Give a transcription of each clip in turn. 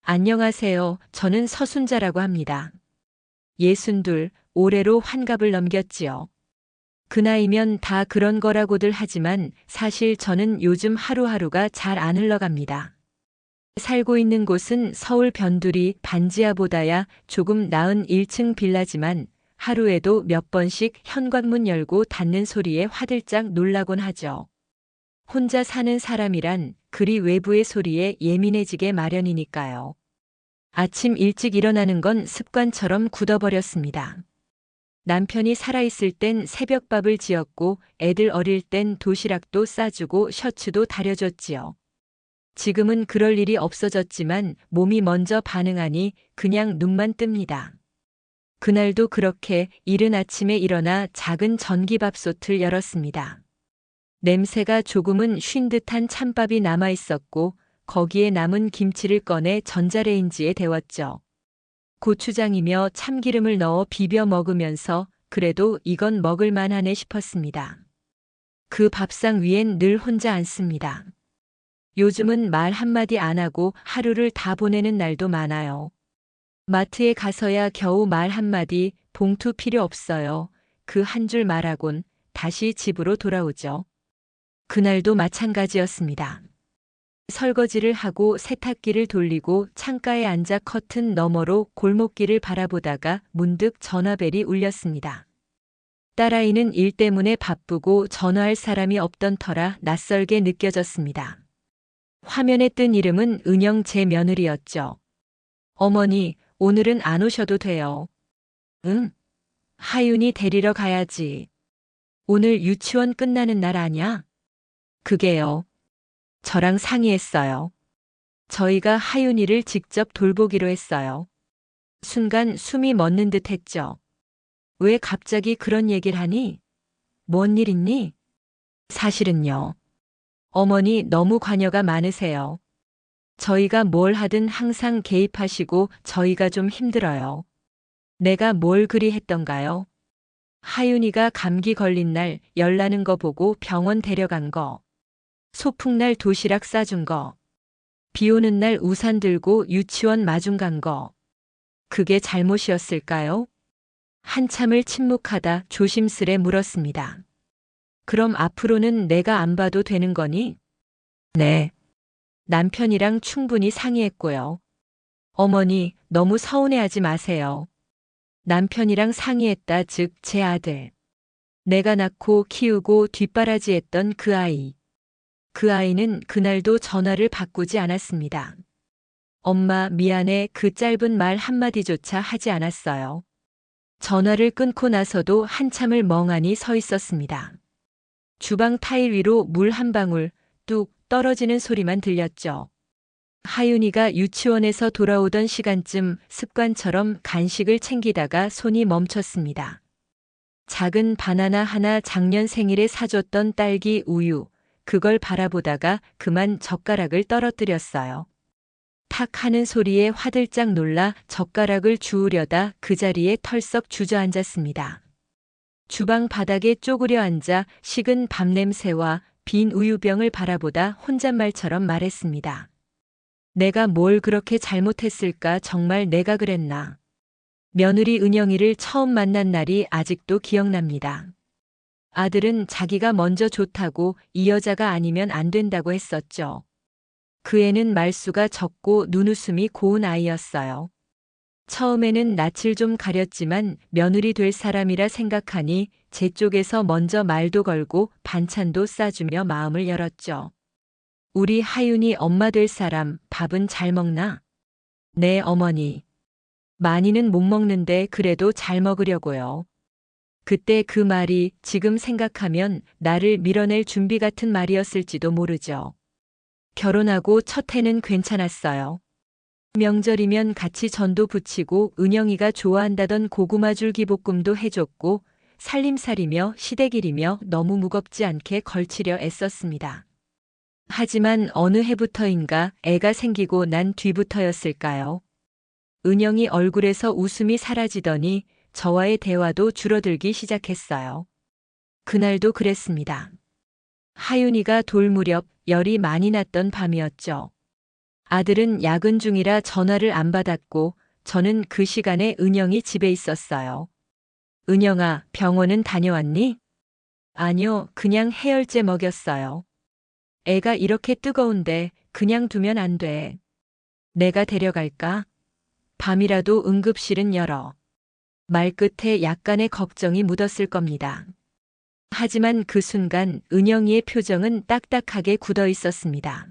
안녕하세요. 저는 서순자라고 합니다. 62, 올해로 환갑을 넘겼지요. 그 나이면 다 그런 거라고들 하지만 사실 저는 요즘 하루하루가 잘 안 흘러갑니다. 살고 있는 곳은 서울 변두리 반지하보다야 조금 나은 1층 빌라지만 하루에도 몇 번씩 현관문 열고 닫는 소리에 화들짝 놀라곤 하죠. 혼자 사는 사람이란 그리 외부의 소리에 예민해지게 마련이니까요. 아침 일찍 일어나는 건 습관처럼 굳어버렸습니다. 남편이 살아있을 땐 새벽밥을 지었고 애들 어릴 땐 도시락도 싸주고 셔츠도 다려줬지요. 지금은 그럴 일이 없어졌지만 몸이 먼저 반응하니 그냥 눈만 뜹니다. 그날도 그렇게 이른 아침에 일어나 작은 전기밥솥을 열었습니다. 냄새가 조금은 쉰 듯한 찬밥이 남아 있었고 거기에 남은 김치를 꺼내 전자레인지에 데웠죠. 고추장이며 참기름을 넣어 비벼 먹으면서 그래도 이건 먹을 만하네 싶었습니다. 그 밥상 위엔 늘 혼자 앉습니다. 요즘은 말 한마디 안 하고 하루를 다 보내는 날도 많아요. 마트에 가서야 겨우 말 한마디 봉투 필요 없어요. 그 한 줄 말하곤 다시 집으로 돌아오죠. 그날도 마찬가지였습니다. 설거지를 하고 세탁기를 돌리고 창가에 앉아 커튼 너머로 골목길을 바라보다가 문득 전화벨이 울렸습니다. 딸아이는 일 때문에 바쁘고 전화할 사람이 없던 터라 낯설게 느껴졌습니다. 화면에 뜬 이름은 은영 제 며느리였죠. 어머니, 오늘은 안 오셔도 돼요. 응? 하윤이 데리러 가야지. 오늘 유치원 끝나는 날 아냐? 그게요. 저랑 상의했어요. 저희가 하윤이를 직접 돌보기로 했어요. 순간 숨이 멎는 듯 했죠. 왜 갑자기 그런 얘기를 하니? 뭔 일 있니? 사실은요. 어머니 너무 관여가 많으세요. 저희가 뭘 하든 항상 개입하시고 저희가 좀 힘들어요. 내가 뭘 그리 했던가요? 하윤이가 감기 걸린 날 열나는 거 보고 병원 데려간 거. 소풍날 도시락 싸준 거. 비 오는 날 우산 들고 유치원 마중 간 거. 그게 잘못이었을까요? 한참을 침묵하다 조심스레 물었습니다. 그럼 앞으로는 내가 안 봐도 되는 거니? 네. 남편이랑 충분히 상의했고요. 어머니, 너무 서운해하지 마세요. 남편이랑 상의했다, 즉, 제 아들. 내가 낳고 키우고 뒷바라지했던 그 아이. 그 아이는 그날도 전화를 바꾸지 않았습니다. 엄마, 미안해 그 짧은 말 한마디조차 하지 않았어요. 전화를 끊고 나서도 한참을 멍하니 서 있었습니다. 주방 타일 위로 물 한 방울 뚝 떨어지는 소리만 들렸죠. 하윤이가 유치원에서 돌아오던 시간쯤 습관처럼 간식을 챙기다가 손이 멈췄습니다. 작은 바나나 하나 작년 생일에 사줬던 딸기 우유, 그걸 바라보다가 그만 젓가락을 떨어뜨렸어요. 탁 하는 소리에 화들짝 놀라 젓가락을 주우려다 그 자리에 털썩 주저앉았습니다. 주방 바닥에 쪼그려 앉아 식은 밥 냄새와 빈 우유병을 바라보다 혼잣말처럼 말했습니다. 내가 뭘 그렇게 잘못했을까 정말 내가 그랬나. 며느리 은영이를 처음 만난 날이 아직도 기억납니다. 아들은 자기가 먼저 좋다고 이 여자가 아니면 안 된다고 했었죠. 그 애는 말수가 적고 눈웃음이 고운 아이였어요. 처음에는 낯을 좀 가렸지만 며느리 될 사람이라 생각하니 제 쪽에서 먼저 말도 걸고 반찬도 싸주며 마음을 열었죠. 우리 하윤이 엄마 될 사람 밥은 잘 먹나? 네, 어머니. 많이는 못 먹는데 그래도 잘 먹으려고요. 그때 그 말이 지금 생각하면 나를 밀어낼 준비 같은 말이었을지도 모르죠. 결혼하고 첫 해는 괜찮았어요. 명절이면 같이 전도 부치고 은영이가 좋아한다던 고구마 줄기볶음도 해줬고 살림살이며 시댁일이며 너무 무겁지 않게 걸치려 애썼습니다. 하지만 어느 해부터인가 애가 생기고 난 뒤부터였을까요? 은영이 얼굴에서 웃음이 사라지더니 저와의 대화도 줄어들기 시작했어요. 그날도 그랬습니다. 하윤이가 돌 무렵 열이 많이 났던 밤이었죠. 아들은 야근 중이라 전화를 안 받았고 저는 그 시간에 은영이 집에 있었어요. 은영아, 병원은 다녀왔니? 아니요, 그냥 해열제 먹였어요. 애가 이렇게 뜨거운데 그냥 두면 안 돼. 내가 데려갈까? 밤이라도 응급실은 열어. 말끝에 약간의 걱정이 묻었을 겁니다. 하지만 그 순간 은영이의 표정은 딱딱하게 굳어 있었습니다.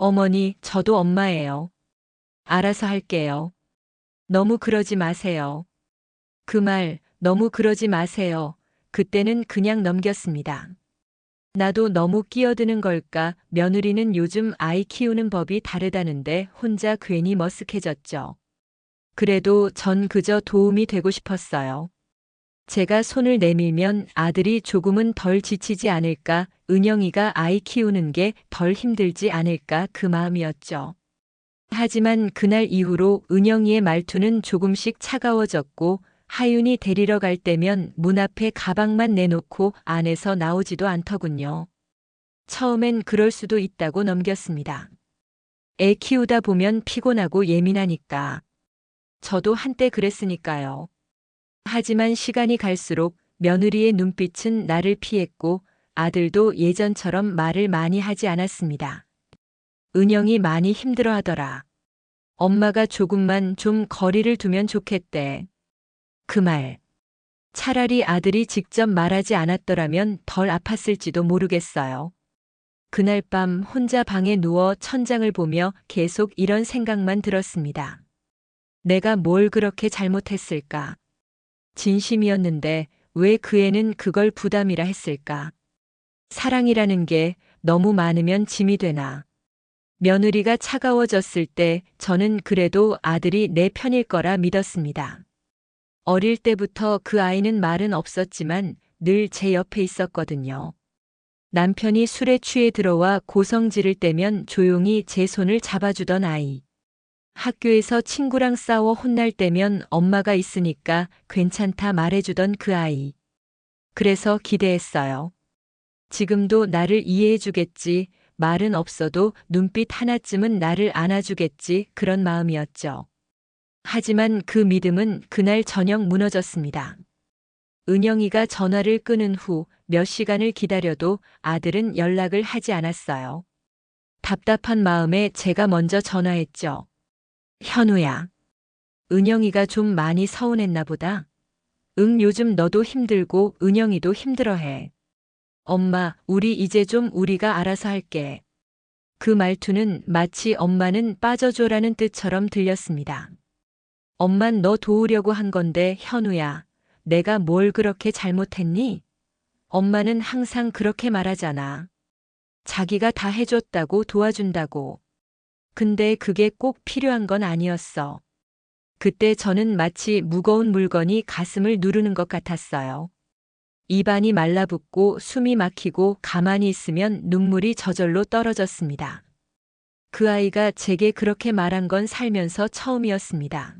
어머니, 저도 엄마예요. 알아서 할게요. 너무 그러지 마세요. 그 말, 너무 그러지 마세요. 그때는 그냥 넘겼습니다. 나도 너무 끼어드는 걸까? 며느리는 요즘 아이 키우는 법이 다르다는데 혼자 괜히 머쓱해졌죠. 그래도 전 그저 도움이 되고 싶었어요. 제가 손을 내밀면 아들이 조금은 덜 지치지 않을까, 은영이가 아이 키우는 게 덜 힘들지 않을까 그 마음이었죠. 하지만 그날 이후로 은영이의 말투는 조금씩 차가워졌고 하윤이 데리러 갈 때면 문 앞에 가방만 내놓고 안에서 나오지도 않더군요. 처음엔 그럴 수도 있다고 넘겼습니다. 애 키우다 보면 피곤하고 예민하니까. 저도 한때 그랬으니까요. 하지만 시간이 갈수록 며느리의 눈빛은 나를 피했고 아들도 예전처럼 말을 많이 하지 않았습니다. 은영이 많이 힘들어하더라. 엄마가 조금만 좀 거리를 두면 좋겠대. 그 말. 차라리 아들이 직접 말하지 않았더라면 덜 아팠을지도 모르겠어요. 그날 밤 혼자 방에 누워 천장을 보며 계속 이런 생각만 들었습니다. 내가 뭘 그렇게 잘못했을까? 진심이었는데 왜 그 애는 그걸 부담이라 했을까? 사랑이라는 게 너무 많으면 짐이 되나? 며느리가 차가워졌을 때 저는 그래도 아들이 내 편일 거라 믿었습니다. 어릴 때부터 그 아이는 말은 없었지만 늘 제 옆에 있었거든요. 남편이 술에 취해 들어와 고성 지를 때면 조용히 제 손을 잡아주던 아이. 학교에서 친구랑 싸워 혼날 때면 엄마가 있으니까 괜찮다 말해주던 그 아이. 그래서 기대했어요. 지금도 나를 이해해주겠지, 말은 없어도 눈빛 하나쯤은 나를 안아주겠지, 그런 마음이었죠. 하지만 그 믿음은 그날 저녁 무너졌습니다. 은영이가 전화를 끊은 후 몇 시간을 기다려도 아들은 연락을 하지 않았어요. 답답한 마음에 제가 먼저 전화했죠. 현우야. 은영이가 좀 많이 서운했나 보다. 응, 요즘 너도 힘들고 은영이도 힘들어해. 엄마, 우리 이제 좀 우리가 알아서 할게. 그 말투는 마치 엄마는 빠져줘라는 뜻처럼 들렸습니다. 엄만 너 도우려고 한 건데 현우야, 내가 뭘 그렇게 잘못했니? 엄마는 항상 그렇게 말하잖아. 자기가 다 해줬다고 도와준다고. 근데 그게 꼭 필요한 건 아니었어. 그때 저는 마치 무거운 물건이 가슴을 누르는 것 같았어요. 입안이 말라붙고 숨이 막히고 가만히 있으면 눈물이 저절로 떨어졌습니다. 그 아이가 제게 그렇게 말한 건 살면서 처음이었습니다.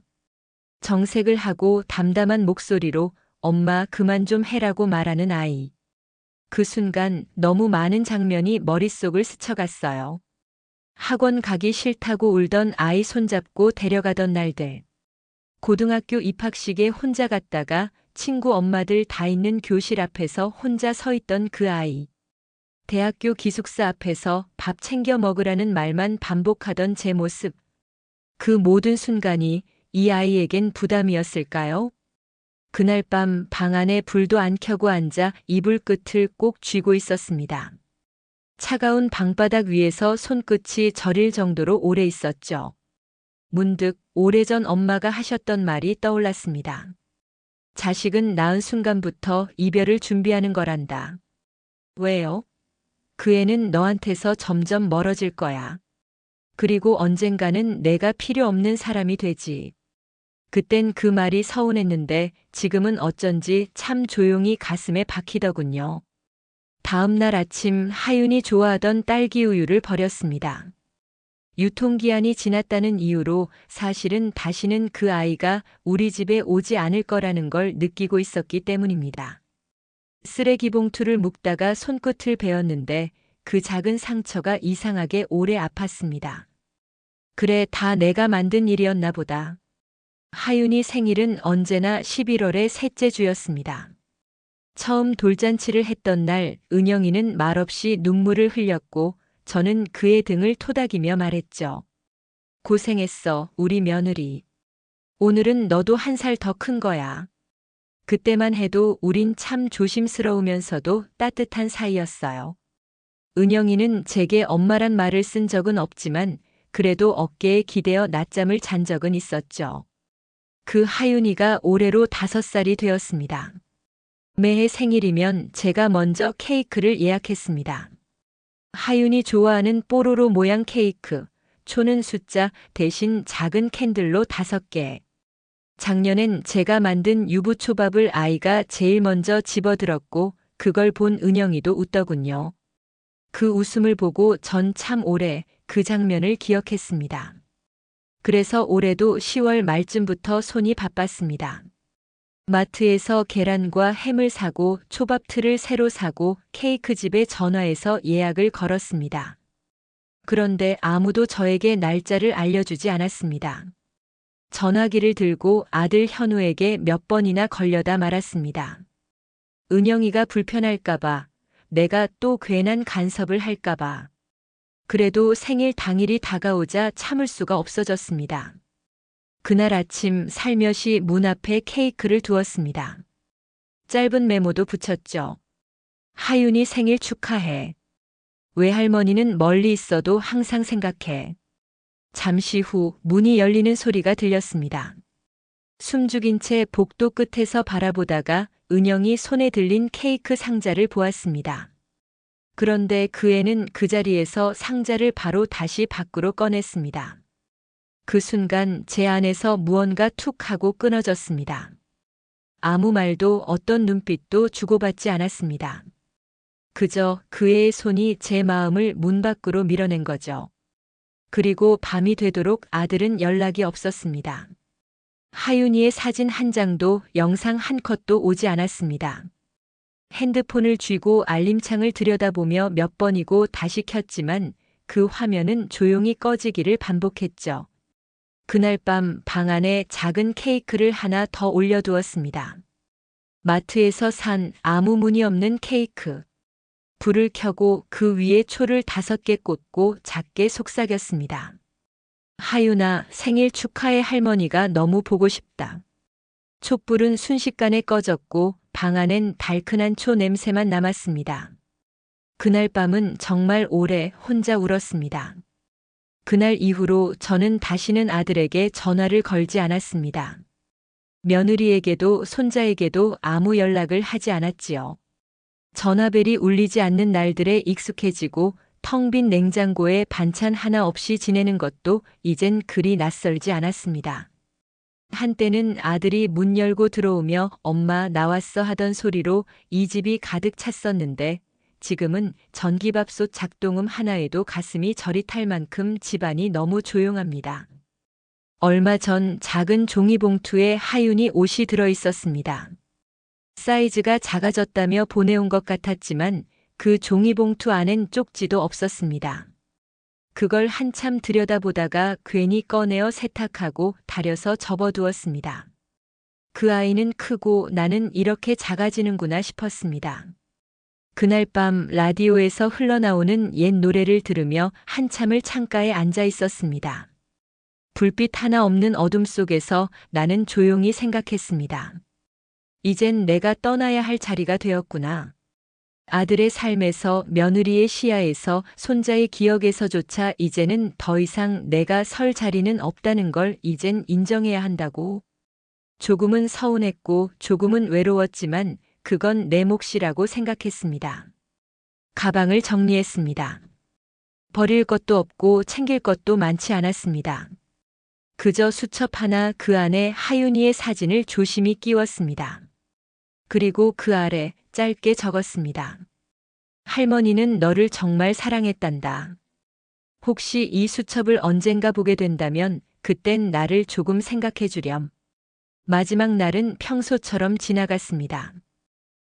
정색을 하고 담담한 목소리로 엄마 그만 좀 해라고 말하는 아이. 그 순간 너무 많은 장면이 머릿속을 스쳐갔어요. 학원 가기 싫다고 울던 아이 손잡고 데려가던 날들. 고등학교 입학식에 혼자 갔다가 친구 엄마들 다 있는 교실 앞에서 혼자 서 있던 그 아이. 대학교 기숙사 앞에서 밥 챙겨 먹으라는 말만 반복하던 제 모습. 그 모든 순간이 이 아이에겐 부담이었을까요? 그날 밤 방 안에 불도 안 켜고 앉아 이불 끝을 꼭 쥐고 있었습니다. 차가운 방바닥 위에서 손끝이 저릴 정도로 오래 있었죠. 문득 오래전 엄마가 하셨던 말이 떠올랐습니다. 자식은 낳은 순간부터 이별을 준비하는 거란다. 왜요? 그 애는 너한테서 점점 멀어질 거야. 그리고 언젠가는 내가 필요 없는 사람이 되지. 그땐 그 말이 서운했는데 지금은 어쩐지 참 조용히 가슴에 박히더군요. 다음 날 아침 하윤이 좋아하던 딸기 우유를 버렸습니다. 유통기한이 지났다는 이유로 사실은 다시는 그 아이가 우리 집에 오지 않을 거라는 걸 느끼고 있었기 때문입니다. 쓰레기 봉투를 묶다가 손끝을 베었는데 그 작은 상처가 이상하게 오래 아팠습니다. 그래, 다 내가 만든 일이었나 보다. 하윤이 생일은 언제나 11월의 셋째 주였습니다. 처음 돌잔치를 했던 날 은영이는 말없이 눈물을 흘렸고 저는 그의 등을 토닥이며 말했죠. 고생했어, 우리 며느리. 오늘은 너도 한 살 더 큰 거야. 그때만 해도 우린 참 조심스러우면서도 따뜻한 사이였어요. 은영이는 제게 엄마란 말을 쓴 적은 없지만 그래도 어깨에 기대어 낮잠을 잔 적은 있었죠. 그 하윤이가 올해로 5살이 되었습니다. 매해 생일이면 제가 먼저 케이크를 예약했습니다. 하윤이 좋아하는 뽀로로 모양 케이크, 초는 숫자 대신 작은 캔들로 5개. 작년엔 제가 만든 유부초밥을 아이가 제일 먼저 집어들었고 그걸 본 은영이도 웃더군요. 그 웃음을 보고 전 참 오래 그 장면을 기억했습니다. 그래서 올해도 10월 말쯤부터 손이 바빴습니다. 마트에서 계란과 햄을 사고 초밥 틀을 새로 사고 케이크 집에 전화해서 예약을 걸었습니다. 그런데 아무도 저에게 날짜를 알려주지 않았습니다. 전화기를 들고 아들 현우에게 몇 번이나 걸려다 말았습니다. 은영이가 불편할까봐, 내가 또 괜한 간섭을 할까봐. 그래도 생일 당일이 다가오자 참을 수가 없어졌습니다. 그날 아침 살며시 문 앞에 케이크를 두었습니다. 짧은 메모도 붙였죠. 하윤이 생일 축하해. 외할머니는 멀리 있어도 항상 생각해. 잠시 후 문이 열리는 소리가 들렸습니다. 숨죽인 채 복도 끝에서 바라보다가 은영이 손에 들린 케이크 상자를 보았습니다. 그런데 그 애는 그 자리에서 상자를 바로 다시 밖으로 꺼냈습니다. 그 순간 제 안에서 무언가 툭 하고 끊어졌습니다. 아무 말도 어떤 눈빛도 주고받지 않았습니다. 그저 그 애의 손이 제 마음을 문 밖으로 밀어낸 거죠. 그리고 밤이 되도록 아들은 연락이 없었습니다. 하윤이의 사진 한 장도 영상 한 컷도 오지 않았습니다. 핸드폰을 쥐고 알림창을 들여다보며 몇 번이고 다시 켰지만 그 화면은 조용히 꺼지기를 반복했죠. 그날 밤 방 안에 작은 케이크를 하나 더 올려두었습니다. 마트에서 산 아무 무늬 없는 케이크. 불을 켜고 그 위에 초를 5개 꽂고 작게 속삭였습니다. 하윤아, 생일 축하해. 할머니가 너무 보고 싶다. 촛불은 순식간에 꺼졌고 방 안엔 달큰한 초 냄새만 남았습니다. 그날 밤은 정말 오래 혼자 울었습니다. 그날 이후로 저는 다시는 아들에게 전화를 걸지 않았습니다. 며느리에게도 손자에게도 아무 연락을 하지 않았지요. 전화벨이 울리지 않는 날들에 익숙해지고 텅 빈 냉장고에 반찬 하나 없이 지내는 것도 이젠 그리 낯설지 않았습니다. 한때는 아들이 문 열고 들어오며 엄마 나왔어 하던 소리로 이 집이 가득 찼었는데 지금은 전기밥솥 작동음 하나에도 가슴이 저릿할 만큼 집안이 너무 조용합니다. 얼마 전 작은 종이봉투에 하윤이 옷이 들어 있었습니다. 사이즈가 작아졌다며 보내온 것 같았지만 그 종이봉투 안엔 쪽지도 없었습니다. 그걸 한참 들여다보다가 괜히 꺼내어 세탁하고 다려서 접어두었습니다. 그 아이는 크고 나는 이렇게 작아지는구나 싶었습니다. 그날 밤 라디오에서 흘러나오는 옛 노래를 들으며 한참을 창가에 앉아 있었습니다. 불빛 하나 없는 어둠 속에서 나는 조용히 생각했습니다. 이젠 내가 떠나야 할 자리가 되었구나. 아들의 삶에서, 며느리의 시야에서, 손자의 기억에서조차 이제는 더 이상 내가 설 자리는 없다는 걸 이젠 인정해야 한다고. 조금은 서운했고 조금은 외로웠지만 그건 내 몫이라고 생각했습니다. 가방을 정리했습니다. 버릴 것도 없고 챙길 것도 많지 않았습니다. 그저 수첩 하나 그 안에 하윤이의 사진을 조심히 끼웠습니다. 그리고 그 아래 짧게 적었습니다. 할머니는 너를 정말 사랑했단다. 혹시 이 수첩을 언젠가 보게 된다면 그땐 나를 조금 생각해 주렴. 마지막 날은 평소처럼 지나갔습니다.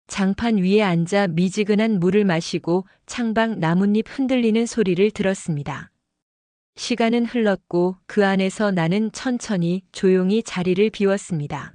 장판 위에 앉아 미지근한 물을 마시고 창밖 나뭇잎 흔들리는 소리를 들었습니다. 시간은 흘렀고 그 안에서 나는 천천히 조용히 자리를 비웠습니다.